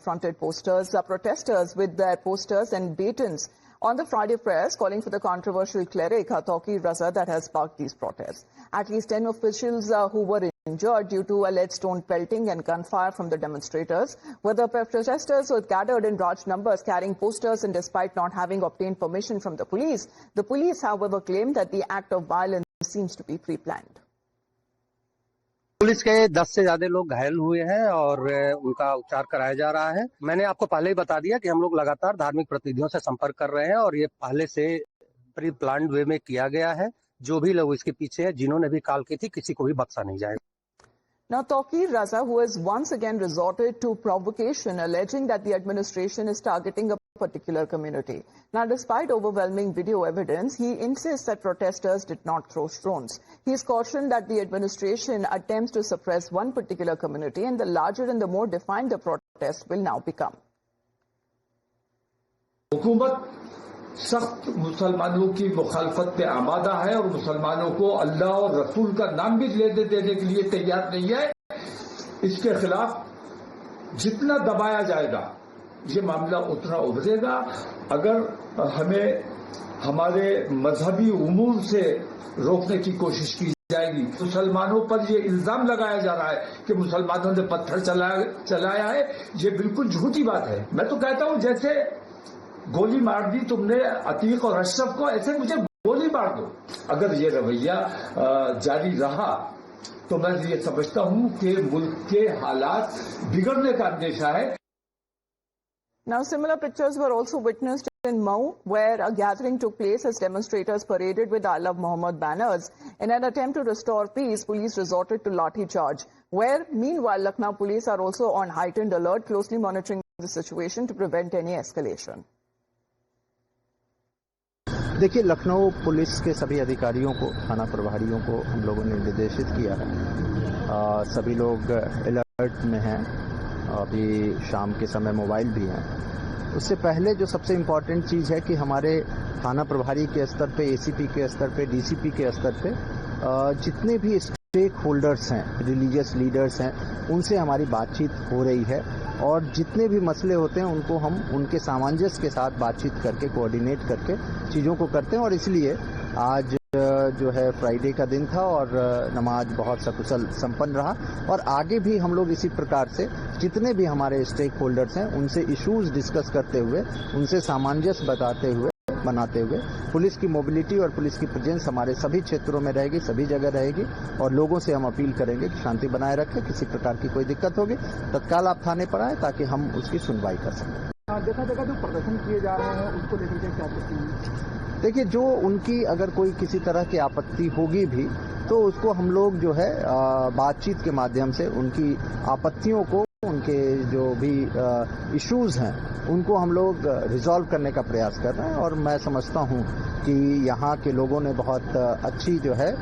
confronted protesters with their posters and batons on the Friday prayers calling for the controversial cleric Tawqir Raza that has sparked these protests. At least 10 officials who were injured due to alleged stone pelting and gunfire from the demonstrators. Whether protesters were gathered in large numbers carrying posters and despite not having obtained permission from the police, however, claimed that the act of violence seems to be pre-planned. Police के 10 से ज्यादा लोग घायल हुए हैं और उनका उपचार कराया जा रहा है। मैंने आपको पहले ही बता दिया कि हम लोग लगातार धार्मिक प्रतिनिधियों से संपर्क कर रहे हैं और ये पहले से प्री प्लान्ड वे में किया गया है। जो भी लोग इसके पीछे है, जिन्होंने भी काल की थी, किसी को भी बख्शा नहीं जाएगा। Now, Tawqir Raza, who has once again resorted to provocation, alleging that the administration is targeting a particular community. Now, despite overwhelming video evidence, he insists that protesters did not throw stones. He has cautioned that the administration attempts to suppress one particular community, and the larger and the more defined the protest will now become. हुकूमत सख्त मुसलमानों की मुखालफत पे आमादा है और मुसलमानों को अल्लाह और रसूल का नाम भी लेने देने के लिए तैयार नहीं है। इसके खिलाफ जितना दबाया जाएगा ये मामला उतना उभरेगा। अगर हमें हमारे मजहबी उमूर से रोकने की कोशिश की जाएगी, मुसलमानों पर ये इल्जाम लगाया जा रहा है कि मुसलमानों ने पत्थर चलाया है, ये बिल्कुल झूठी बात है। मैं तो कहता हूं जैसे गोली मार दी तुमने अतीक और अशरफ को, ऐसे मुझे गोली मार दो। अगर ये रवैया जारी रहा तो मैं ये समझता हूं कि मुल्क के हालात बिगड़ने का अंदेशा है। Now, similar pictures were also witnessed in Mau, where a gathering took place as demonstrators paraded with I Love Muhammad banners. In an attempt to restore peace, police resorted to lathi charge, where meanwhile Lucknow police are also on heightened alert, closely monitoring the situation to prevent any escalation. देखिए, Lucknow police के सभी अधिकारियों को, थाना प्रभारियों को हम लोगों ने निर्देशित किया है। सभी लोग अलर्ट में हैं। अभी शाम के समय मोबाइल भी हैं। उससे पहले जो सबसे इम्पॉर्टेंट चीज़ है कि हमारे थाना प्रभारी के स्तर पे, एसीपी के स्तर पे, डीसीपी के स्तर पे जितने भी स्टेक होल्डर्स हैं, रिलीजियस लीडर्स हैं, उनसे हमारी बातचीत हो रही है और जितने भी मसले होते हैं उनको हम उनके सामंजस्य के साथ बातचीत करके, कोऑर्डिनेट करके चीज़ों को करते हैं। और इसलिए आज जो है फ्राइडे का दिन था और नमाज बहुत सकुशल संपन्न रहा और आगे भी हम लोग इसी प्रकार से जितने भी हमारे स्टेक होल्डर्स हैं उनसे इश्यूज डिस्कस करते हुए, उनसे सामंजस्य बनाते हुए पुलिस की मोबिलिटी और पुलिस की प्रेजेंस हमारे सभी क्षेत्रों में रहेगी, सभी जगह रहेगी और लोगों से हम अपील करेंगे कि शांति बनाए रखें। किसी प्रकार की कोई दिक्कत होगी तत्काल आप थाने पर आए ताकि हम उसकी सुनवाई कर सकें। देखा जो प्रदर्शन किए जा रहे हैं उसको लेकर के क्या कहते हैं? देखिए, जो उनकी अगर कोई किसी तरह की आपत्ति होगी भी तो उसको हम लोग जो है बातचीत के माध्यम से उनकी आपत्तियों को, उनके जो भी इश्यूज हैं उनको हम लोग रिजॉल्व करने का प्रयास कर रहे हैं। और मैं समझता हूं कि यहाँ के लोगों ने बहुत अच्छी जो है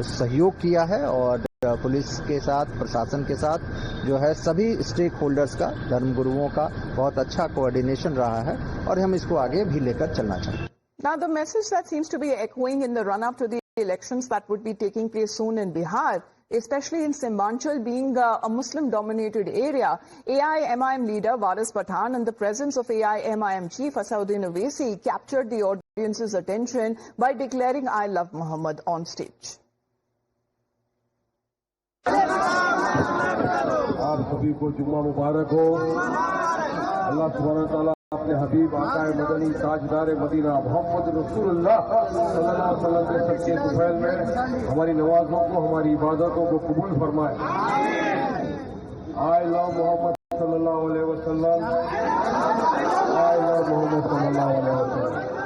सहयोग किया है और पुलिस के साथ, प्रशासन के साथ जो है सभी स्टेक होल्डर्स का, धर्मगुरुओं का बहुत अच्छा कोऑर्डिनेशन रहा है और हम इसको आगे भी लेकर चलना चाहते हैं। Now, the message that seems to be echoing in the run-up to the elections that would be taking place soon in Bihar, especially in Simbanchal being a Muslim-dominated area, AIMIM leader Waris Pathan and the presence of AIMIM chief Asauddin Owaisi captured the audience's attention by declaring I Love Muhammad on stage. आप सभी को जुम्मा मुबारक हो। अल्लाह सुब्हानहू व तआला अपने हबीब आकाए मदनी ताजदार Medina Mohammad रसूलुल्लाह सल्लल्लाहु अलैहि वसल्लम के सच्चे तुफैल में हमारी नमाजों को, हमारी इबादतों को कबूल फरमाए। आई लव मोहम्मद सल्लल्लाहु अलैहि वसल्लम। आई लव मोहम्मद सल्लल्लाहु अलैहि वसल्लम।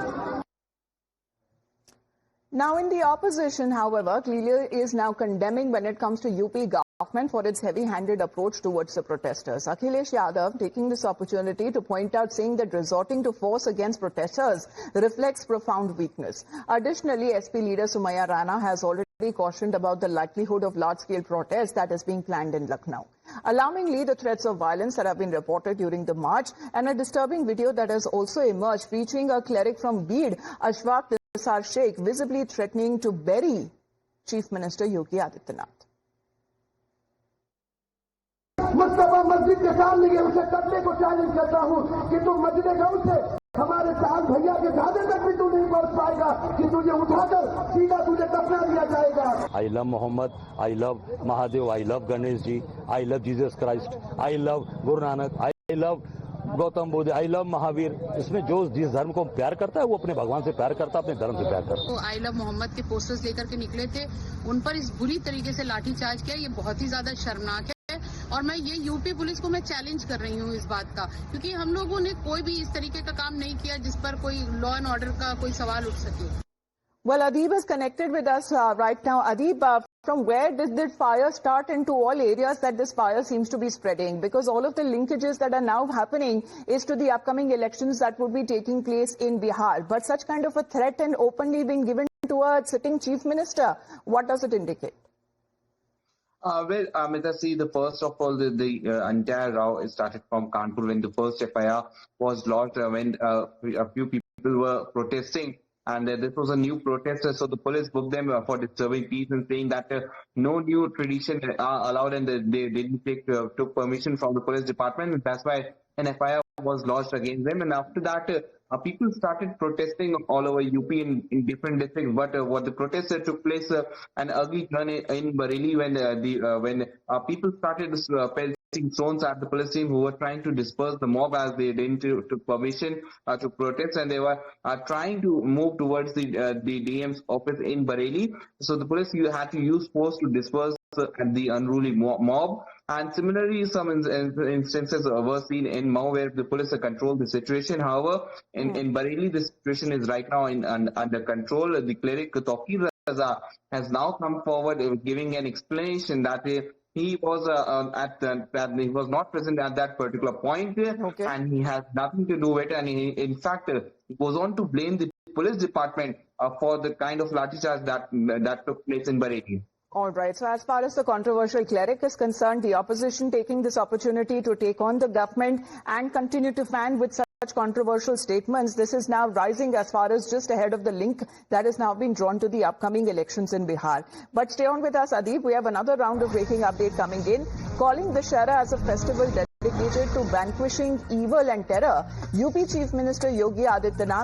Now, in the opposition, however, clearly is now condemning when it comes to UP government for its heavy-handed approach towards the protesters. Akhilesh Yadav taking this opportunity to point out, saying that resorting to force against protesters reflects profound weakness. Additionally, SP leader Sumaya Rana has already cautioned about the likelihood of large-scale protests that is being planned in Lucknow. Alarmingly, the threats of violence that have been reported during the march and a disturbing video that has also emerged featuring a cleric from Beed, Ashfaq Nisar Sheikh, visibly threatening to bury Chief Minister Yogi Adityanath. मरतबा मस्जिद के सामने गए उसे करने को challenge करता हूँ कि तू मस्जिद गांव से हमारे साथ भैया के दादे तक भी तू नहीं पहुंच पाएगा कि तुझे उठाकर सीधा तुझे दफना दिया जाएगा। I love Mohammad, I love Mahadev, I love Ganesh ji, I love Jesus Christ, I love Guru Nanak, I love Gautam Buddha, I love Mahavir. इसमें जो जिस धर्म को प्यार करता है वो अपने भगवान से प्यार करता है, अपने धर्म से प्यार करता है। तो आई लव मोहम्मद के पोस्टर्स लेकर के निकले थे, उन पर इस बुरी तरीके से लाठीचार्ज किया, ये बहुत ही ज्यादा शर्मनाक है। और मैं ये यूपी पुलिस को मैं चैलेंज कर रही हूँ इस बात का, क्योंकि हम लोगों ने कोई भी इस तरीके का काम नहीं किया जिस पर कोई लॉ एंड ऑर्डर का कोई सवाल उठ सके। Well, Adeeb is connected with us right now. Adeeb, from where did the fire start into all areas that this fire seems to be spreading? Because all of the linkages that are now happening is to the upcoming elections that would be taking place in Bihar. But such kind of a threat and openly being given to a sitting chief minister, what does it indicate? Well, Amita, see, the first of all, the entire row started from Kanpur when the first FIR was lodged when a few people were protesting. And this was a new protest, so the police booked them for disturbing peace and saying that no new tradition are allowed, and they didn't took permission from the police department. And that's why an FIR was lodged against them. And after that, people started protesting all over UP in different districts. But what the protest took place, an ugly turn in Bareilly when people started pelting stones at the police team who were trying to disperse the mob as they didn't took permission to protest, and they were trying to move towards the DM's office in Bareilly. So the police had to use force to disperse the unruly mob. And similarly, some instances were seen in Mao where the police controlled the situation. However, in Bareilly, the situation is right now under control. The cleric Tawqir Raza has now come forward giving an explanation that he was he was not present at that particular point, and he has nothing to do with it. And he, in fact, goes on to blame the police department for the kind of lathicharge that took place in Bareilly. All right. So as far as the controversial cleric is concerned, the opposition taking this opportunity to take on the government and continue to fan with such controversial statements, this is now rising as far as just ahead of the link that is now being drawn to the upcoming elections in Bihar. But stay on with us, Adeeb. We have another round of breaking update coming in. Calling Dussehra as a festival dedicated to vanquishing evil and terror, UP Chief Minister Yogi Adityanath